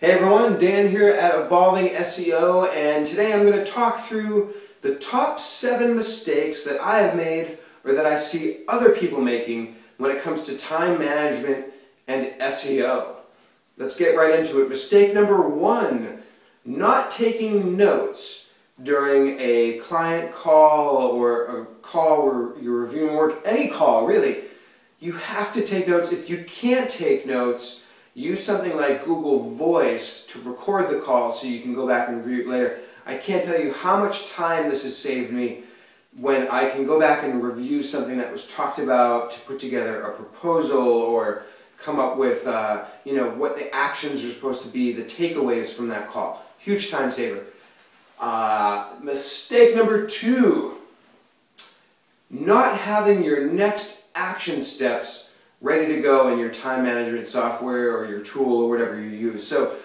Hey everyone, Dan here at Evolving SEO, and today I'm going to talk through the top 7 mistakes that I have made or that I see other people making when it comes to time management and SEO. Let's get right into it. Mistake number 1, not taking notes during a client call or a call where you're reviewing work, any call really. You have to take notes. If you can't take notes, use something like Google Voice to record the call so you can go back and review it later. I can't tell you how much time this has saved me when I can go back and review something that was talked about to put together a proposal or come up with what the actions are supposed to be, the takeaways from that call. Huge time saver. Mistake number 2, not having your next action steps ready to go in your time management software or your tool or whatever you use. So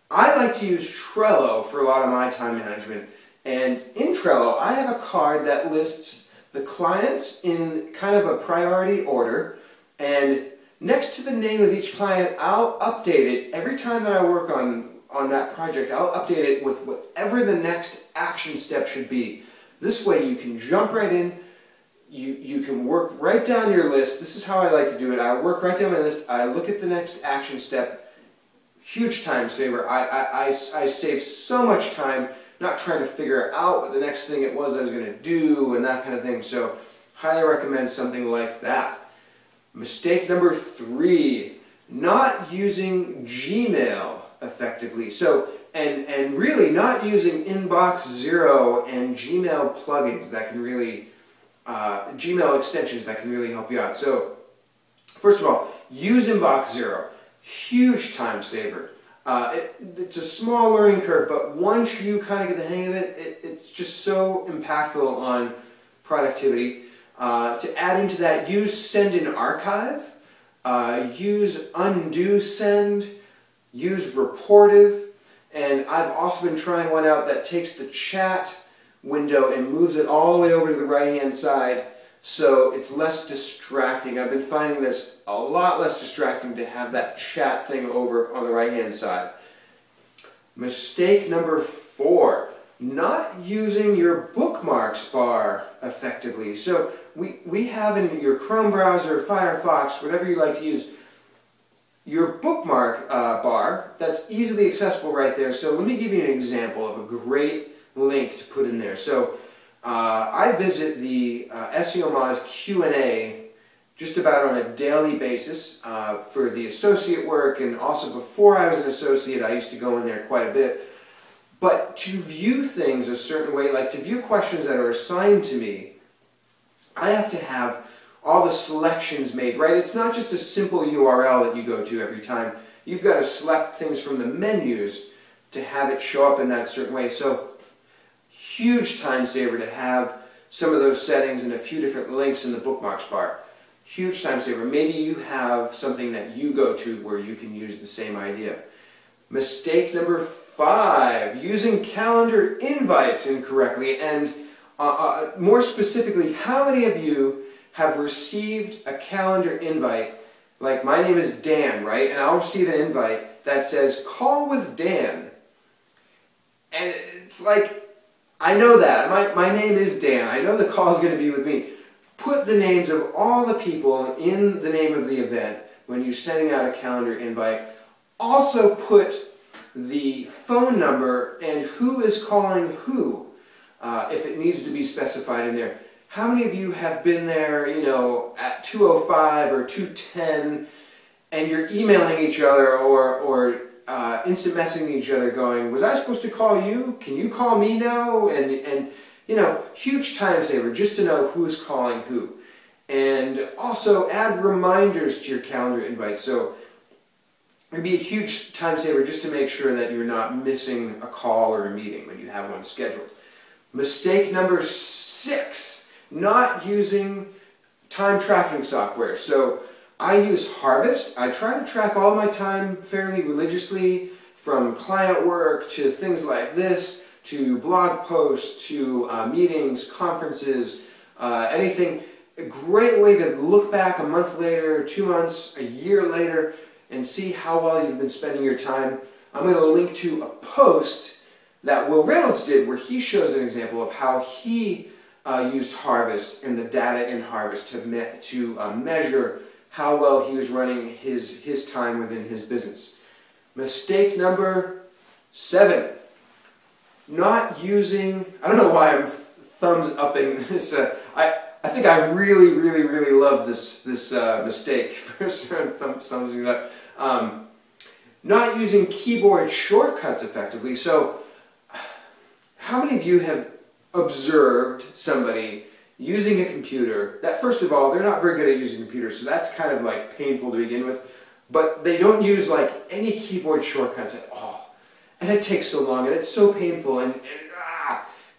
I like to use Trello for a lot of my time management, and in Trello I have a card that lists the clients in kind of a priority order, and next to the name of each client I'll update it every time that I work on that project. I'll update it with whatever the next action step should be. This way you can jump right in. You can work right down your list. This is how I like to do it. I work right down my list. I look at the next action step. Huge time saver. I save so much time not trying to figure out what the next thing it was I was going to do and that kind of thing. So highly recommend something like that. Mistake number 3, not using Gmail effectively. So and really not using Inbox Zero and Gmail plugins that can really Gmail extensions that can really help you out. So first of all, use Inbox Zero. Huge time saver. It's a small learning curve, but once you kind of get the hang of it, it's just so impactful on productivity. To add into that, use Send in Archive, use Undo Send, use Reportive, and I've also been trying one out that takes the chat window and moves it all the way over to the right hand side so it's less distracting. I've been finding this a lot less distracting to have that chat thing over on the right hand side. Mistake number 4, not using your bookmarks bar effectively. So we have in your Chrome browser, Firefox, whatever you like to use, your bookmark bar that's easily accessible right there. So let me give you an example of a great link to put in there. So I visit the SEO Moz Q&A just about on a daily basis for the associate work, and also before I was an associate I used to go in there quite a bit. But to view things a certain way, like to view questions that are assigned to me, I have to have all the selections made, right? It's not just a simple URL that you go to every time. You've got to select things from the menus to have it show up in that certain way. So huge time saver to have some of those settings and a few different links in the bookmarks bar. Huge time saver. Maybe you have something that you go to where you can use the same idea. Mistake number 5, using calendar invites incorrectly. And more specifically, how many of you have received a calendar invite, like my name is Dan, right? And I'll receive an invite that says, call with Dan. And it's like, I know that. My name is Dan. I know the call is going to be with me. Put the names of all the people in the name of the event when you're sending out a calendar invite. Also put the phone number and who is calling who, if it needs to be specified in there. How many of you have been there, at 2:05 or 2:10, and you're emailing each other or instant messaging each other going, was I supposed to call you? Can you call me now? And huge time saver just to know who's calling who. And also add reminders to your calendar invite. So it'd be a huge time saver just to make sure that you're not missing a call or a meeting when you have one scheduled. Mistake number 6, not using time tracking software. So I use Harvest. I try to track all my time fairly religiously, from client work to things like this, to blog posts, to meetings, conferences, anything. A great way to look back a month later, 2 months, a year later, and see how well you've been spending your time. I'm going to link to a post that Will Reynolds did where he shows an example of how he used Harvest and the data in Harvest to measure how well he was running his time within his business. Mistake number 7. Not using, I don't know why I'm thumbs upping this, I think I really love this mistake. First thumbs it up. Not using keyboard shortcuts effectively. So, how many of you have observed somebody using a computer that, first of all, they're not very good at using computers, so that's kind of like painful to begin with, but they don't use like any keyboard shortcuts at all. And it takes so long, and it's so painful, and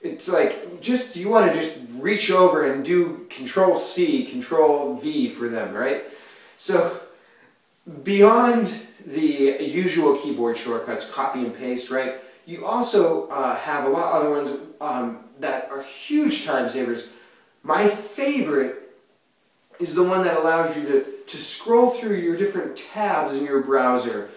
it's like, just, you want to just reach over and do Control-C, Control-V for them, right? So, beyond the usual keyboard shortcuts, copy and paste, right? You also have a lot of other ones that are huge time savers. My favorite is the one that allows you to scroll through your different tabs in your browser,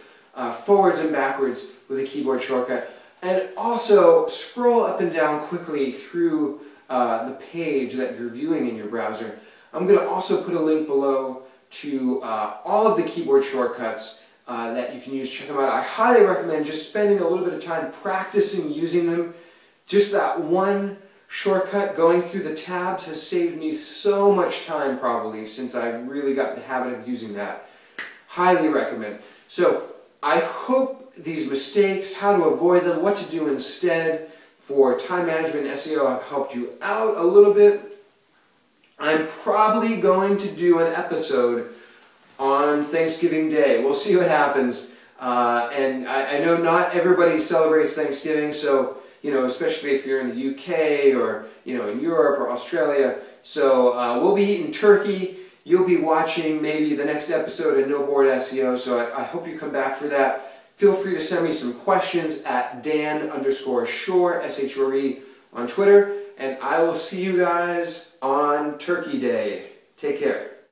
forwards and backwards with a keyboard shortcut, and also scroll up and down quickly through the page that you're viewing in your browser. I'm going to also put a link below to all of the keyboard shortcuts that you can use. Check them out. I highly recommend just spending a little bit of time practicing using them. Just that one shortcut going through the tabs has saved me so much time probably since I really got the habit of using that. Highly recommend. So I hope these mistakes, how to avoid them, what to do instead for time management and SEO have helped you out a little bit. I'm probably going to do an episode on Thanksgiving Day. We'll see what happens. And I know not everybody celebrates Thanksgiving, so, you know, especially if you're in the UK or, you know, in Europe or Australia. So we'll be eating turkey. You'll be watching maybe the next episode of NoBoard SEO, so I hope you come back for that. Feel free to send me some questions at Dan_Shore, S-H-O-R-E, on Twitter, and I will see you guys on Turkey Day. Take care.